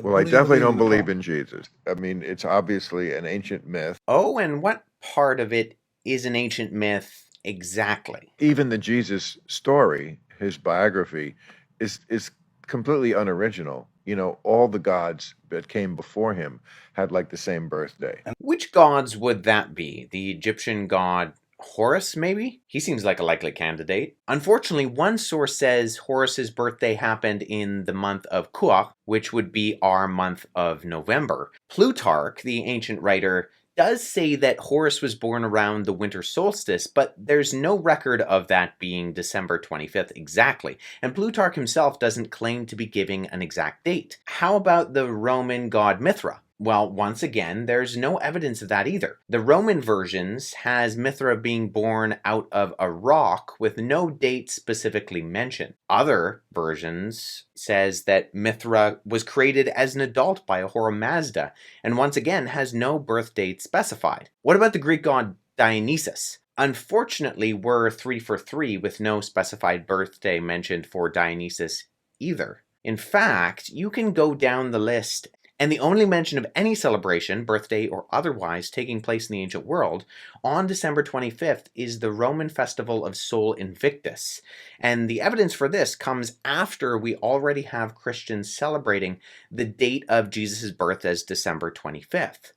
Well, I What do you definitely believe don't in the believe cross? in Jesus. I mean, it's obviously an ancient myth. Oh, and what part of it is an ancient myth exactly? Even the Jesus story, his biography, is completely unoriginal. You know, all the gods that came before him had like the same birthday. And Which gods would that be? The Egyptian god Horus, maybe? He seems like a likely candidate. Unfortunately, one source says Horus's birthday happened in the month of Kuach, which would be our month of November. Plutarch, the ancient writer, does say that Horus was born around the winter solstice, but there's no record of that being December 25th exactly, and Plutarch himself doesn't claim to be giving an exact date. How about the Roman god Mithra? Well, once again, there's no evidence of that either. The Roman versions has Mithra being born out of a rock with no date specifically mentioned. Other versions says that Mithra was created as an adult by Ahura Mazda, and once again has no birth date specified. What about the Greek god Dionysus? Unfortunately, we're 3 for 3 with no specified birthday mentioned for Dionysus either. In fact, you can go down the list, and the only mention of any celebration, birthday or otherwise, taking place in the ancient world on December 25th is the Roman festival of Sol Invictus. And the evidence for this comes after we already have Christians celebrating the date of Jesus' birth as December 25th.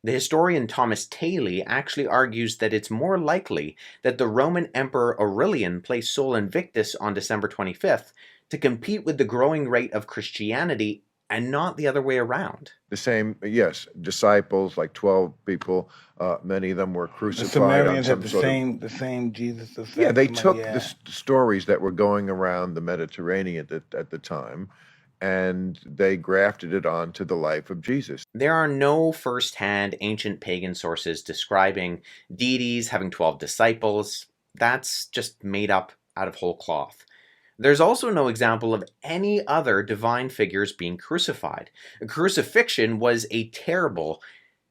The historian Thomas Taylor actually argues that it's more likely that the Roman Emperor Aurelian placed Sol Invictus on December 25th to compete with the growing rate of Christianity and not the other way around. The same, yes, disciples, like 12 people, many of them were the crucified on Sumerians had some sort of. the same Jesus of Yeah, they somebody. took the Yeah. stories that were going around the Mediterranean at the time and they grafted it onto the life of Jesus. There are no first-hand ancient pagan sources describing deities having 12 disciples. That's just made up out of whole cloth. There's also no example of any other divine figures being crucified. Crucifixion was a terrible,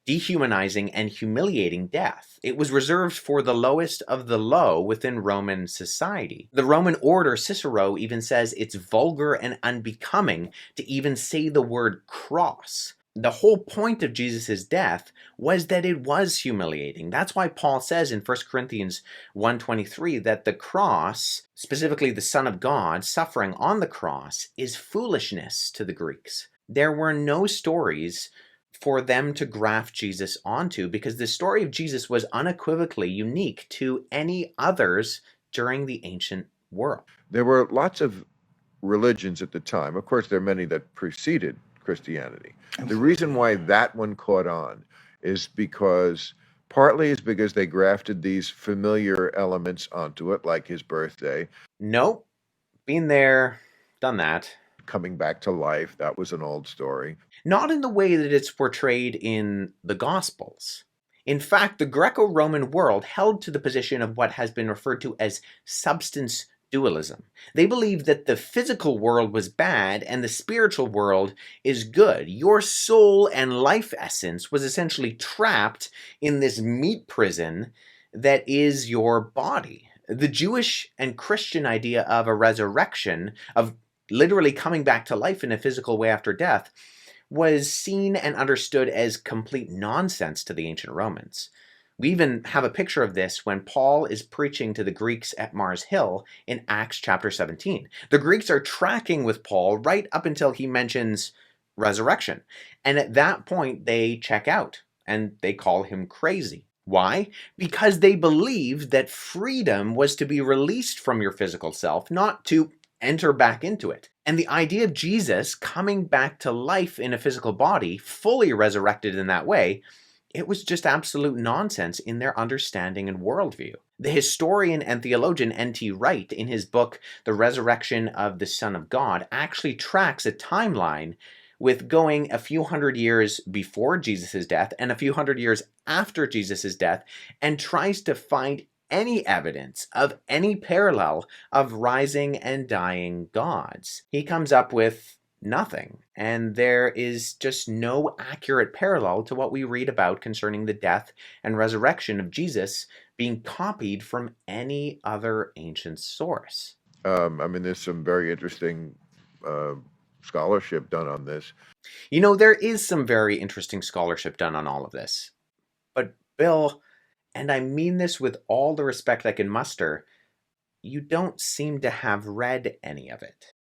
dehumanizing, and humiliating death. It was reserved for the lowest of the low within Roman society. The Roman orator Cicero even says it's vulgar and unbecoming to even say the word cross. The whole point of Jesus' death was that it was humiliating. That's why Paul says in 1 Corinthians 1:23 that the cross, specifically the Son of God suffering on the cross, is foolishness to the Greeks. There were no stories for them to graft Jesus onto because the story of Jesus was unequivocally unique to any others during the ancient world. There were lots of religions at the time. Of course, there are many that preceded Christianity. The reason Absolutely. why that one caught on is because partly is because they grafted these familiar elements onto it, like his birthday, Nope, been there, done that. coming back to life. That was an old story. Not in the way that it's portrayed in the Gospels. In fact, the Greco-Roman world held to the position of what has been referred to as substance dualism. They believed that the physical world was bad and the spiritual world is good. Your soul and life essence was essentially trapped in this meat prison that is your body. The Jewish and Christian idea of a resurrection, of literally coming back to life in a physical way after death, was seen and understood as complete nonsense to the ancient Romans. We even have a picture of this when Paul is preaching to the Greeks at Mars Hill in Acts chapter 17. The Greeks are tracking with Paul right up until he mentions resurrection. And at that point, they check out and they call him crazy. Why? Because they believed that freedom was to be released from your physical self, not to enter back into it. And the idea of Jesus coming back to life in a physical body, fully resurrected in that way, it was just absolute nonsense in their understanding and worldview. The historian and theologian N.T. Wright, in his book, The Resurrection of the Son of God, actually tracks a timeline with going a few hundred years before Jesus' death and a few hundred years after Jesus' death, and tries to find any evidence of any parallel of rising and dying gods. He comes up with nothing, and there is just no accurate parallel to what we read about concerning the death and resurrection of Jesus being copied from any other ancient source. I mean, there's some very interesting uh, scholarship done on this. You know, there is some very interesting scholarship done on all of this. But, Bill, and I mean this with all the respect I can muster, you don't seem to have read any of it.